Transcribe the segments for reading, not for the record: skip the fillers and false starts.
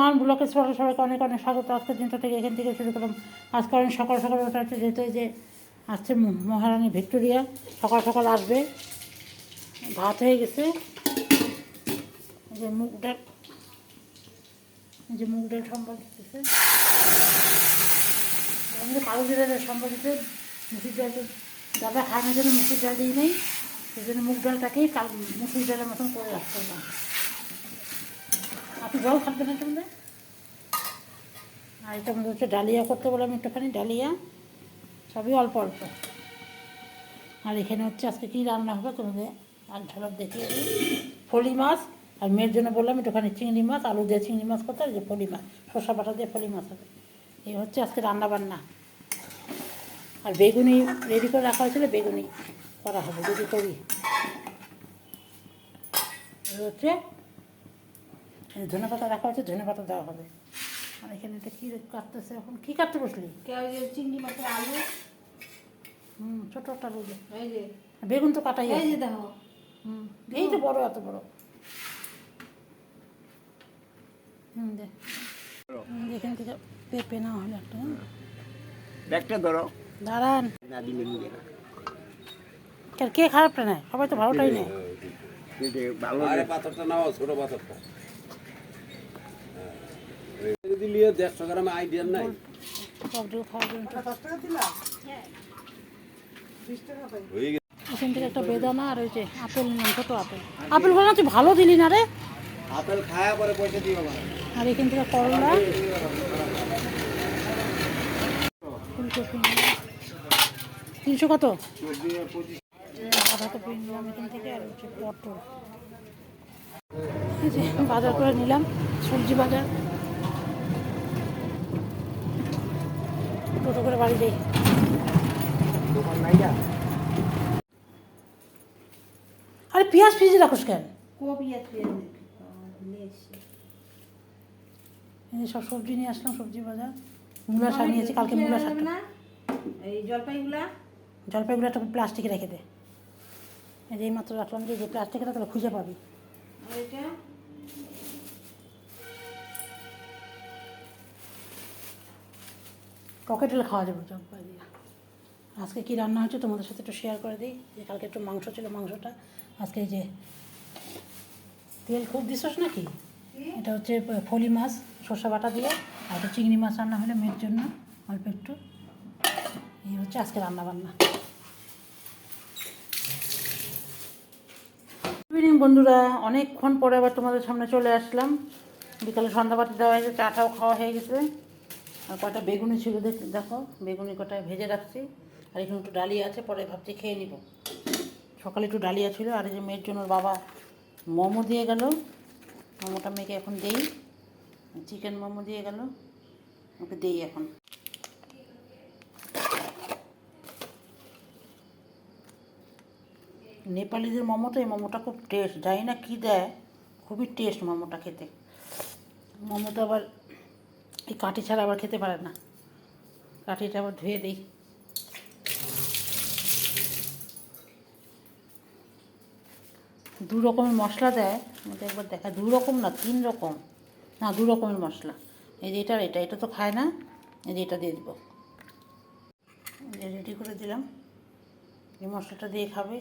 Everyone ব্লকে সবাইকে অনেক অনেক স্বাগত। আজকের দিনটা থেকে এখান থেকে শুরু করলাম। আজকে অনেক সকাল সকাল ওটা হচ্ছে যেহেতু যে আসছে মহারানী ভিক্টোরিয়া, সকাল সকাল আসবে। ভাত হয়ে গেছে, যে মুগ ডাল, সম্বল দিতেছে, কালো জিরার সম্বল দিতে। মুসুর ডালটা দাদা খাওয়ানোর জন্য মুসুর ডাল দিই নেই, সেই জন্য মুগ ডালটাকেই মুসুর ডালের মতন করে রাখতে হবে। আপনি জল খাবেন না তোমাদের? আর এটা মধ্যে হচ্ছে ডালিয়া করতে বললাম, একটুখানি ডালিয়া, সবই অল্প অল্প। আর এখানে হচ্ছে আজকে কী রান্না হবে তোমাদের আর ঝলক দেখিয়ে দিই। ফলি মাছ, আর মেয়ের জন্য বললাম একটুখানি চিংড়ি মাছ, আলু দিয়ে চিংড়ি মাছ করতে, আর যে ফলি মাছ, শসা বাটা দিয়ে ফলি মাছ হবে। এই হচ্ছে আজকে রান্না বান্না। আর বেগুনি রেডি করে রাখা হয়েছিল, বেগুনি করা হবে যদি করি। এই হচ্ছে ধনে পাতা রাখা হয়েছে, ধনে পাতা দেওয়া হবে। আর এখানে এটা কী কাটতেছে এখন? কী কাটতে বসলি? চিংড়ি মাছের আলু। ছোটো একটা আলু। এই যে বেগুন তো কাটাই এই যে দেখো, এই তো বড়, এত বড়। এখান থেকে পেঁপে না হলে একটা ব্যাগটা ধরো, দাঁড়ান। না দিলে নিবে না। কে খারাপটা নেয়? সবাই তো ভালোটাই নেয়। ভালো পাথরটা নাও, ছোট পাথরটা যদি নিয়ে 150 গ্রাম আইডিয়া নাই। খাওয়ার জন্য হয়ে গেছে। এখান থেকে একটা বেদানা আর ওই যে আপেল নিলাম, ছোটো আপেল। আপেল বললাম তুই ভালো দিলি না রে। আপেল খায়া পরে পয়সা দিও না। আর এখান থেকে করলা, ফুলকপি 300 কত? বাঁধাকপি নিলাম এখান থেকে, আর হচ্ছে পটল। এই যে বাজার করে নিলাম, সবজি বাজার। টোটো করে বাড়ি যাই। দোকান নাইয়া আরে পেঁয়াজ ফ্রিজে রাখোস কেন? কপি আছে নিয়ে এসছি। এই যে সব সবজি নিয়ে আসলাম, সবজি বাজার। মূলা শাক নিয়েছি কালকে, মূলা শাক। না এই জলপাইগুলা জলপাইগুলো একটা প্লাস্টিকে রেখে দে। এই যে এইমাত্র রাখলাম, যে প্লাস্টিকে রাখলে খুঁজে পাবি। আর এটা পকেটেলে খাওয়া যাবে জলপাই দিয়ে। আজকে কী রান্না হচ্ছে তোমাদের সাথে একটু শেয়ার করে দিই। যে কালকে একটু মাংস ছিল, মাংসটা আজকে এই যে তেল খুব দিছস নাকি? এটা হচ্ছে ফলি মাছ সর্ষে বাটা দিয়ে, আর একটা চিংড়ি মাছ রান্না হলে মেয়ের জন্য অল্প একটু। এই হচ্ছে আজকে রান্না বান্না। ইভিনিং বন্ধুরা, অনেকক্ষণ পরে আবার তোমাদের সামনে চলে আসলাম। বিকালে সন্ধ্যাবাতি দেওয়া হয়েছে, চাটাও খাওয়া হয়ে গেছে। আর কটা বেগুনি ছিল, দেখো বেগুনি কটায় ভেজে রাখছি। আর এখানে একটু ডালিয়া আছে, পরে ভাবছি খেয়ে নিব। সকালে একটু ডালিয়া ছিল। আর এই যে মেয়ের জন্য ওর বাবা মোমো দিয়ে গেল, মোমোটা মেয়েকে এখন দেই। চিকেন মোমো দিয়ে গেল, ওকে দেই এখন। নেপালিদের মোমোটা, এই মোমোটা খুব টেস্ট, জানি না কী দেয়, খুবই টেস্ট মোমোটা খেতে। মোমোটা আবার এই কাঠি ছাড়া আবার খেতে পারে না, কাঠিটা আবার ধুয়ে দিই। দু রকমের মশলা দেয়, আমাদের একবার দেখা, 2 রকম না 3 রকম, না 2 রকমের মশলা। এই যে এটা এটা এটা তো খায় না, এই যে এটা দিয়ে দেবো। রেডি করে দিলাম, এই মশলাটা দিয়ে খাবে।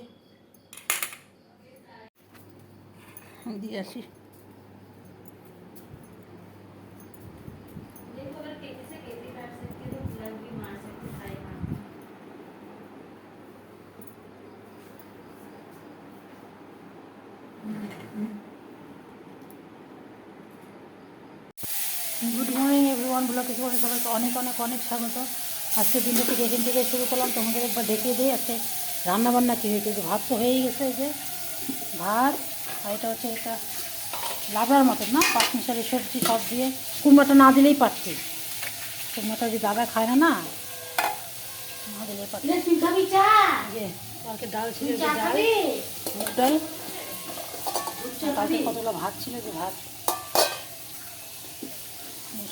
দিয়ে আসি। গুড মর্নিং এভরিওয়ান, ব্লগে সবাইকে অনেক অনেক অনেক স্বাগত। আজকের দিনটা থেকে এখান থেকে শুরু করলাম। তোমাদের একবার দেখিয়ে দিই আজকে রান্নাবান্না কী হয়েছে। যে ভাত তো হয়েই গেছে, এই যে ভাত, আর এটা হচ্ছে এটা লাবড়ার মতন না, পাঁচমিশালি সবজি সব দিয়ে। কুমড়োটা না দিলেই পারছি, কুমড়োটা যে দাদা খায় না, না দিলেই পারছি। যে কালকে ডাল ছিল, যে ডাল, মুগ ডাল, কালকে কতগুলো ভাত ছিল, যে ভাত।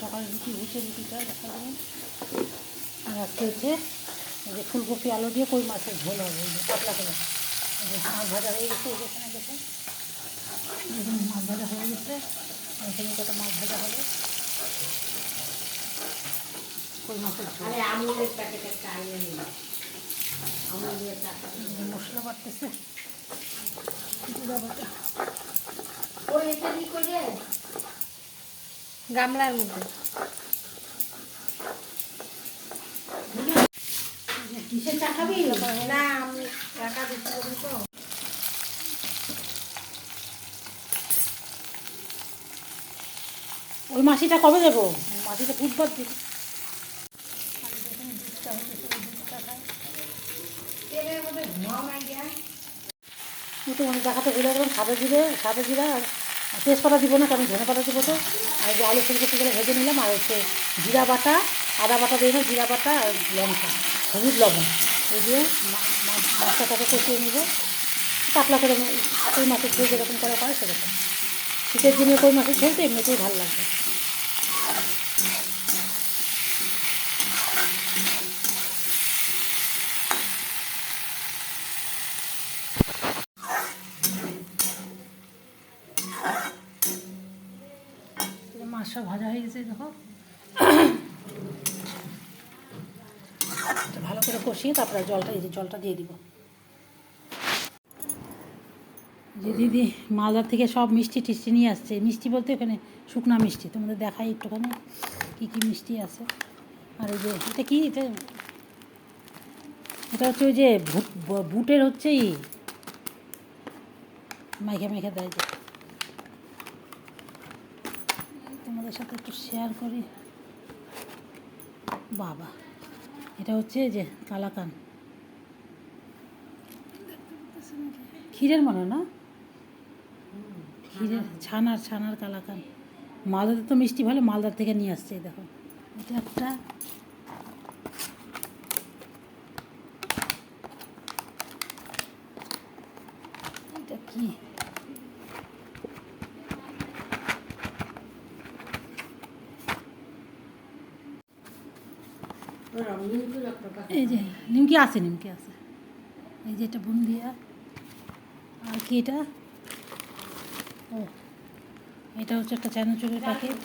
সকালে রুটি হয়েছে, রুটিটা দেখা যাবে। আর আজকে হচ্ছে এই যে ফুলকপি আলু দিয়ে কই মাছের ঝোল হবে, এই যে পাতলা করে। এই যে মাছ ভাজা হয়ে গেছে, এই যেখানে দেখো মাছ ভাজা হয়ে গেছে। আর এখানে কত মাছ ভাজা হবে। কই মাছের ঝোল। আরে আমুলের প্যাকেট একটা আনিয়ে নিন, আমুলের টাকা মশলা বাটতেছে, জিরা বাটা। ওই এটা কি করে গামলার মধ্যে কিসের চা খাবি? না আমি টাকা দিতে হবে তো। ওই মাসিটা কবে দেবো? মাসিটা বুধবার দিন। তেলের মধ্যে ধোঁয়া নাই দেয়া। তোমাকে দেখাতে ভুলে গেলাম, সাদা জিরা আর তেজপাতা দিব না, কারণ ধনে পাতা দিব তো। আর যে আলু ফুলকপিগুলো ভেজে নিলাম, আর হচ্ছে জিরা বাটা, আদা বাটা দিই না, জিরা বাটা আর লঙ্কা, হলুদ লবণ এই দিয়ে মশলাটাকে কষিয়ে নেব পাতলা করে। কই মাছের ঝোল যেরকম করা হয় সেরকম। শীতের দিনে কই মাছের ঝোল তো এমনিতেই ভালো লাগবে। মাছ সব ভাজা হয়ে গেছে দেখো। ভালো করে কষিয়ে তারপরে জলটা, এই যে জলটা দিয়ে দিব। যে দিদি মালদার থেকে সব মিষ্টি টিষ্টি নিয়ে আসছে। মিষ্টি বলতে ওখানে শুকনা মিষ্টি, তোমাদের দেখাই একটুখানি কী কী মিষ্টি আছে। আর এই যে এটা কি, এটা হচ্ছে ওই যে বুটের হচ্ছে মাইখা মাইখা দেয় যে। তোমাদের সাথে একটু শেয়ার করি। বাবা, এটা হচ্ছে যে কালাকান, ক্ষীরের মনে না, ক্ষীরের ছানার কালাকান। মালদাতে তো মিষ্টি ভালো, মালদার থেকে নিয়ে আসছে। দেখো এটা একটা, এটা কি, এই যে নিমকি আছে, এই যে এটা বুন্দিয়া। আর কি এটা, ও এটা হচ্ছে একটা চানাচুরের প্যাকেট।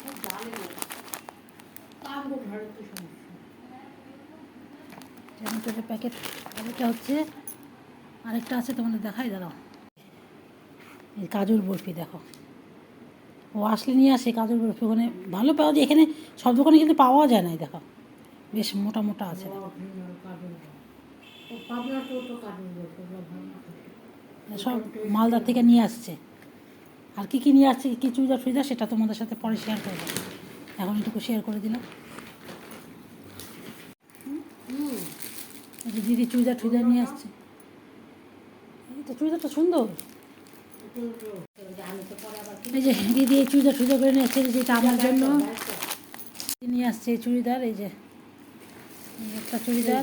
চানাচুরের প্যাকেট। আর এটা হচ্ছে আরেকটা আছে, তোমাদের দেখাই, দাঁড়াও। এই কাজুর বরফি দেখো, ও আসলে নিয়ে আসে কাজুর বরফি। ওখানে ভালো পাওয়া যায়, এখানে সব দোকানে কিন্তু পাওয়া যায় না। দেখো বেশ মোটা মোটা আছে। সব মালদার থেকে নিয়ে আসছে। আর কি নিয়ে আসছে, কি চুড়িদার ফুড়িদার, সেটা তোমাদের সাথে পরে শেয়ার করবো। এখন এটুকু শেয়ার করে দিলাম। এই যে দিদি চুড়িদার নিয়ে আসছে। এটা চুড়িদারটা সুন্দর। এই যে দিদি এই চুড়িদার করে নিয়ে আসছে, যেটা আমার জন্য নিয়ে আসছে এই চুড়িদার। এই যে একটা চুড়িদার,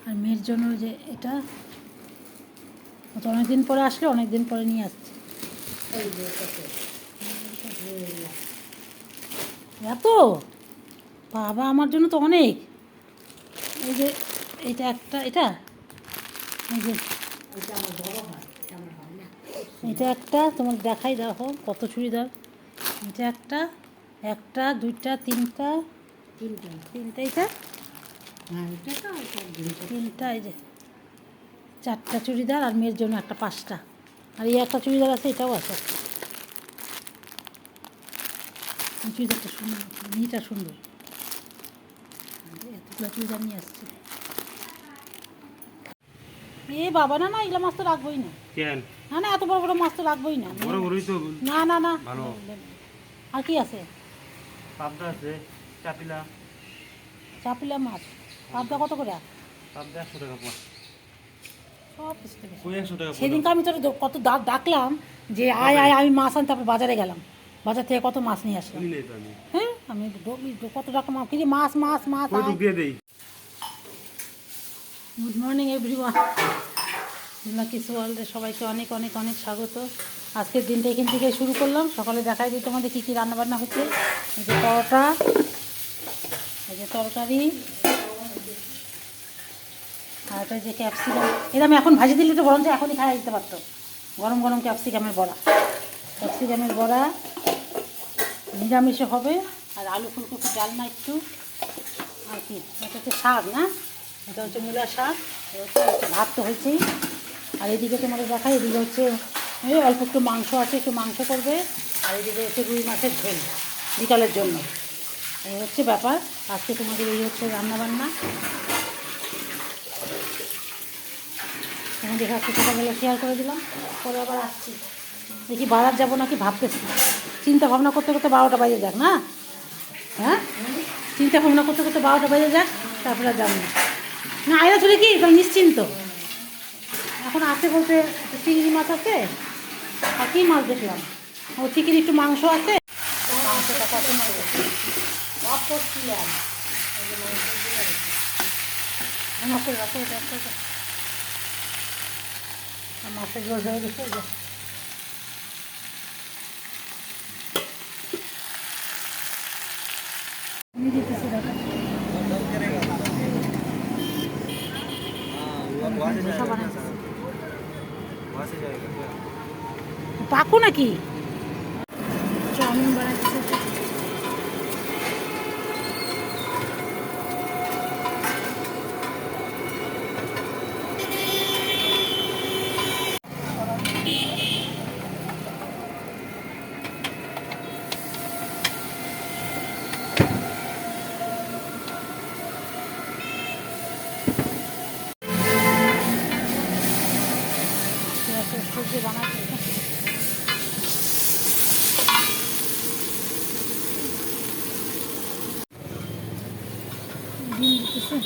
আর মেয়ের জন্য যে এটা, তো অনেকদিন পরে আসলে, অনেকদিন পরে নিয়ে আসছে। এত বাবা, আমার জন্য তো অনেক। এই যে এটা একটা, এটা এই যে এটা একটা, তোমার দেখাই, দেখো কত চুড়িদার। এটা একটা দুইটা তিনটা, এটা তিনটা, এই যে চারটা চুড়িদার, আর মেয়ের জন্য একটা, পাঁচটা। আর এই একটা চুড়িদার আছে, এটাও আছে। চুড়িদারটা সুন্দর, নিটা সুন্দর। এতগুলো চুড়িদার নিয়ে আসছে। এ বাবা, না এগুলো মাছ তো রাখবোই না। না এত বড় বড় মাছ তো রাখবোই না। না আর কি আছে? পাবদা আছে, চাপিলা মাছ। পাবদা কত করে? পাবদা 100 টাকা পোয়া। সব 100 টাকা। সেদিনকে আমি তোর কত ডাকলাম যে আয় আমি মাছ আনতে, তারপর বাজারে গেলাম, বাজার থেকে কত মাছ নিয়ে আসলাম। হ্যাঁ, আমি কত টাকা মাছ কিনে, মাছ গুড মর্নিং এভরিওয়ান, লাকিস ওয়ার্ল্ডে সবাইকে অনেক অনেক অনেক স্বাগত। আজকের দিনটা এখান থেকে শুরু করলাম। সকালে দেখাই দিই তোমাদের কী কী রান্নাবান্না হচ্ছে। এই যে পরোটা, এই যে তরকারি, আর এটা যে ক্যাপসিকাম। এটা আমি এখন ভাজি দিলে তো বরঞ্চ এখনই খাইয়ে দিতে পারতো, গরম গরম ক্যাপসিকামের বড়া। ক্যাপসিকামের বড়া নিরামিষে হবে, আর আলু ফুলকপি ডালনা একটু, আর কি এটা হচ্ছে শাক না, এটা হচ্ছে মূলা শাক, হচ্ছে ভাত তো হয়েছেই। আর এদিকে তোমাদের দেখাই, এদিকে হচ্ছে এই অল্প একটু মাংস আছে, একটু মাংস করবে, আর এদিকে হচ্ছে রুই মাছের ঝোল বিকালের জন্য। এই হচ্ছে ব্যাপার আজকে তোমাদের, এই হচ্ছে রান্নাবান্না। তোমাদের আজকে সকালবেলা শেয়ার করে দিলাম, পরে আবার আসছি, দেখি বাজার যাবো নাকি ভাবতেছি। চিন্তা ভাবনা করতে করতে 12টা বাজে যাক না, হ্যাঁ চিন্তা ভাবনা করতে করতে 12টা বাজে যাক, তারপরে আর যাবো না। আয়রা চলে কি তাহলে নিশ্চিন্ত। এখন আসতে বলতে চিংড়ি মাছ আছে, আর কী মাছ দেখলাম, ও চিকেন একটু মাংস আছে, মাংসটা পছন্দ করে সব করছিলাম। মাছের ঝোল হয়ে গেছে। দিতেছি দেখো পাকো নাকি চাউমিন বানাচ্ছি। সবজি বানাচ্ছি, ডিম দিতেছে।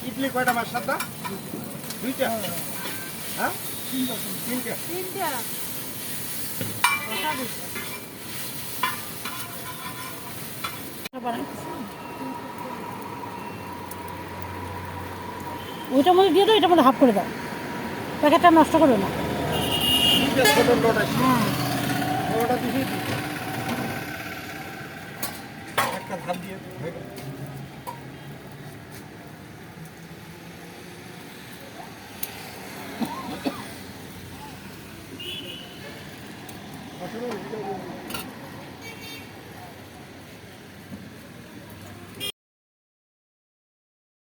ইডলি কয়টা মাছ সাতটা? দুইটা? হ্যাঁ? তিনটা? ওইটার মধ্যে দিয়ে দাও, এটার মধ্যে হাফ করে দাও, প্যাকেটটা নষ্ট করবে না। তিনটা ছোট লোটা, হ্যাঁ ওটা দিছি, একটা ধাপ দিয়ে হয়ে গেল। আসলে